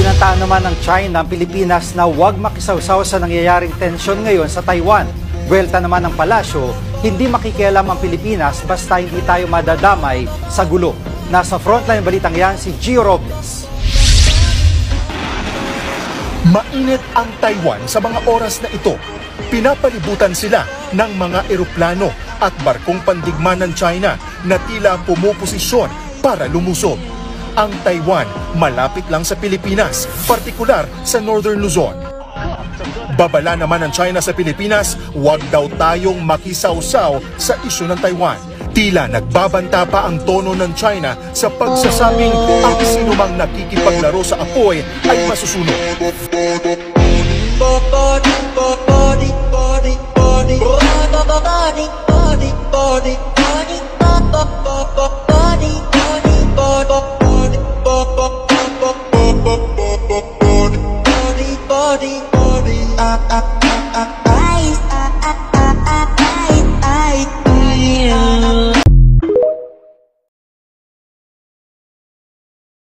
Ibinantaan naman ng China ang Pilipinas na huwag makisawsaw sa nangyayaring tensyon ngayon sa Taiwan. Buwelta naman ng palasyo, hindi makikialam ang Pilipinas basta hindi tayo madadamay sa gulo. Nasa frontline balitang yan si Gio Robles. Mainit ang Taiwan sa mga oras na ito. Pinapalibutan sila ng mga eroplano at barkong pandigma ng China na tila pumuposisyon para lumusob. Ang Taiwan malapit lang sa Pilipinas, partikular sa Northern Luzon. Babala naman ng China sa Pilipinas, huwag daw tayong makisawsaw sa isyu ng Taiwan. Tila nagbabanta pa ang tono ng China sa pagsasabing ang sinumang nakikipaglaro sa apoy ay masusunog.